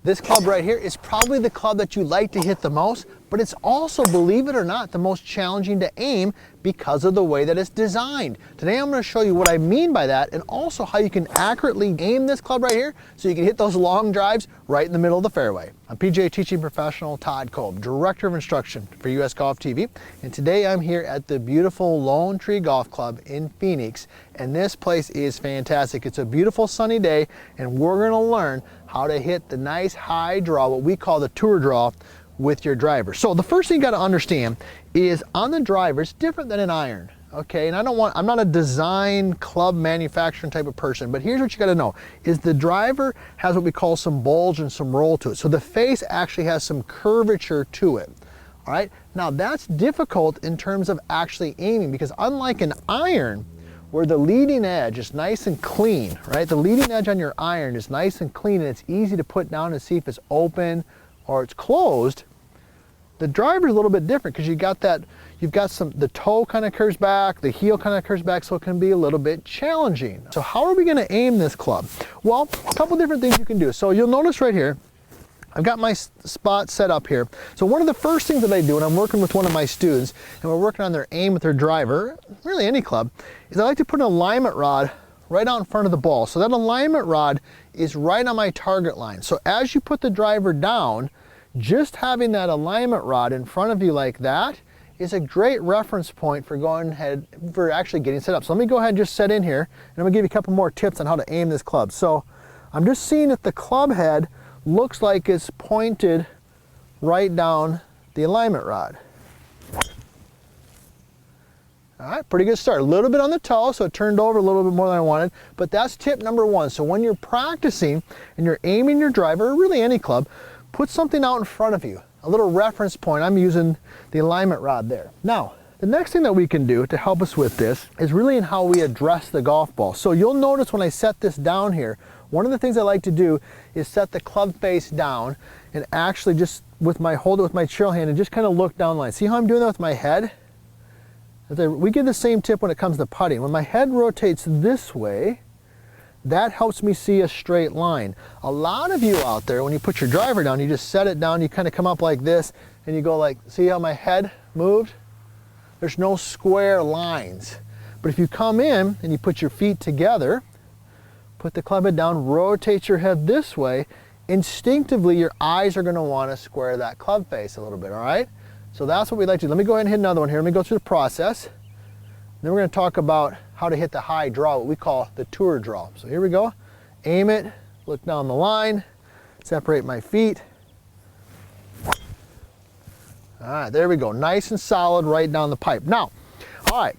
This club right here is probably the club that you like to hit the most, but it's also, believe it or not, the most challenging to aim because of the way that it's designed. Today I'm going to show you what I mean by that, and also how you can accurately aim this club right here so you can hit those long drives right in the middle of the fairway. I'm PGA teaching professional Todd Kolb, Director of Instruction for US Golf TV, and today I'm here at the beautiful Lone Tree Golf Club in Phoenix, and this place is fantastic. It's a beautiful sunny day, and we're going to learn how to hit the nice high draw, what we call the tour draw, with your driver. So the first thing you got to understand is on the driver, it's different than an iron. Okay, and I'm not a design club manufacturing type of person, but here's what you got to know is the driver has what we call some bulge and some roll to it. So the face actually has some curvature to it. All right, now that's difficult in terms of actually aiming, because unlike an iron where the leading edge is nice and clean, right? The leading edge on your iron is nice and clean and it's easy to put down and see if it's open or it's closed. The driver is a little bit different because the toe kind of curves back, the heel kind of curves back, so it can be a little bit challenging. So how are we going to aim this club? Well, a couple different things you can do. So you'll notice right here, I've got my spot set up here. So one of the first things that I do when I'm working with one of my students and we're working on their aim with their driver, really any club, is I like to put an alignment rod right out in front of the ball. So that alignment rod is right on my target line. So as you put the driver down, just having that alignment rod in front of you like that is a great reference point for going ahead, for actually getting set up. So let me go ahead and just set in here, and I'm gonna give you a couple more tips on how to aim this club. So I'm just seeing if the club head looks like it's pointed right down the alignment rod. All right, pretty good start. A little bit on the toe, so it turned over a little bit more than I wanted, but that's tip number one. So when you're practicing and you're aiming your driver, or really any club, put something out in front of you, a little reference point. I'm using the alignment rod there. Now, the next thing that we can do to help us with this is really in how we address the golf ball. So you'll notice when I set this down here, one of the things I like to do is set the club face down and actually just hold it with my trail hand and just kind of look down the line. See how I'm doing that with my head? We get the same tip when it comes to putting. When my head rotates this way, that helps me see a straight line. A lot of you out there, when you put your driver down, you just set it down, you kind of come up like this, and you go like, see how my head moved? There's no square lines. But if you come in and you put your feet together, put the club head down, rotate your head this way, instinctively your eyes are going to want to square that club face a little bit, all right? So that's what we like to do. Let me go ahead and hit another one here. Let me go through the process. Then we're going to talk about how to hit the high draw, what we call the tour draw. So here we go. Aim it, look down the line, separate my feet. All right, there we go. Nice and solid right down the pipe. Now, all right,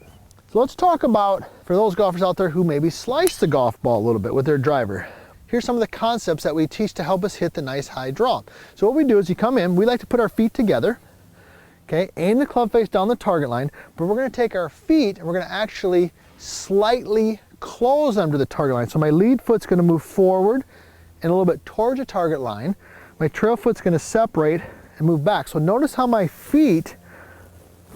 so let's talk about, for those golfers out there who maybe slice the golf ball a little bit with their driver. Here's some of the concepts that we teach to help us hit the nice high draw. So what we do is you come in, we like to put our feet together. Okay, aim the club face down the target line, but we're going to take our feet and we're going to actually slightly close them to the target line. So my lead foot's going to move forward and a little bit towards the target line. My trail foot's going to separate and move back. So notice how my feet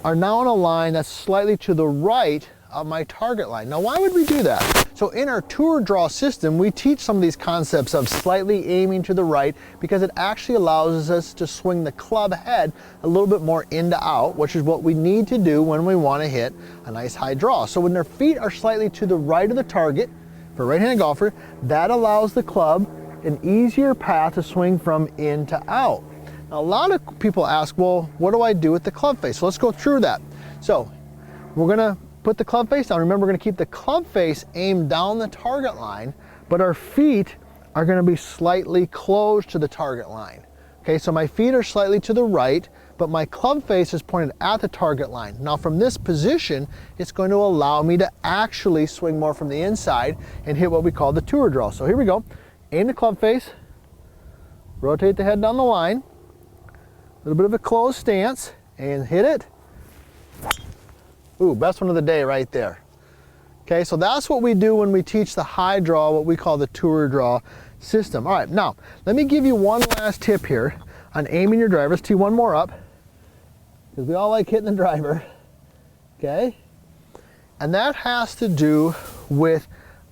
are now in a line that's slightly to the right of my target line. Now, why would we do that? So in our tour draw system, we teach some of these concepts of slightly aiming to the right because it actually allows us to swing the club head a little bit more in to out, which is what we need to do when we want to hit a nice high draw. So when their feet are slightly to the right of the target, for a right-handed golfer, that allows the club an easier path to swing from in to out. Now, a lot of people ask, well, what do I do with the club face? So let's go through that. So we're gonna put the club face down. Remember, we're gonna keep the club face aimed down the target line, but our feet are gonna be slightly closed to the target line. Okay, so my feet are slightly to the right, but my club face is pointed at the target line. Now from this position, it's going to allow me to actually swing more from the inside and hit what we call the tour draw. So here we go. Aim the club face, rotate the head down the line, a little bit of a closed stance, and hit it. Ooh, best one of the day right there. Okay, so that's what we do when we teach the high draw, what we call the tour draw system. All right, now, let me give you one last tip here on aiming your driver. Let's tee one more up, because we all like hitting the driver, okay? And that has to do with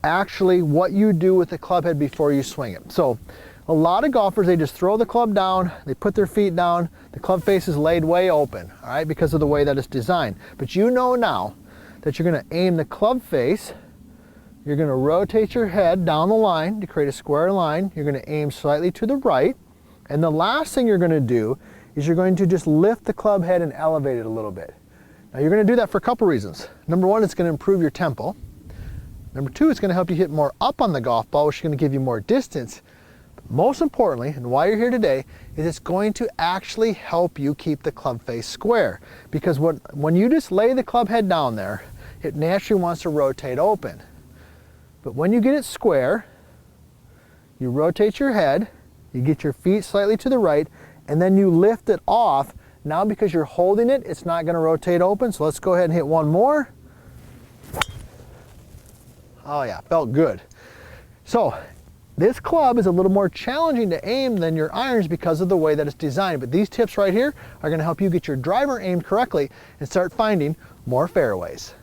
actually what you do with the club head before you swing it. So A lot of golfers, they just throw the club down, they put their feet down, the club face is laid way open, all right, because of the way that it's designed. But you know now that you're going to aim the club face, you're going to rotate your head down the line to create a square line, you're going to aim slightly to the right, and the last thing you're going to do is you're going to just lift the club head and elevate it a little bit. Now you're going to do that for a couple reasons. Number one, it's going to improve your tempo. Number two, it's going to help you hit more up on the golf ball, which is going to give you more distance. But most importantly, and why you're here today, is it's going to actually help you keep the club face square. Because when you just lay the club head down there, it naturally wants to rotate open. But when you get it square, you rotate your head, you get your feet slightly to the right, and then you lift it off. Now because you're holding it, it's not going to rotate open. So let's go ahead and hit one more. Oh yeah, felt good. So this club is a little more challenging to aim than your irons because of the way that it's designed. But these tips right here are going to help you get your driver aimed correctly and start finding more fairways.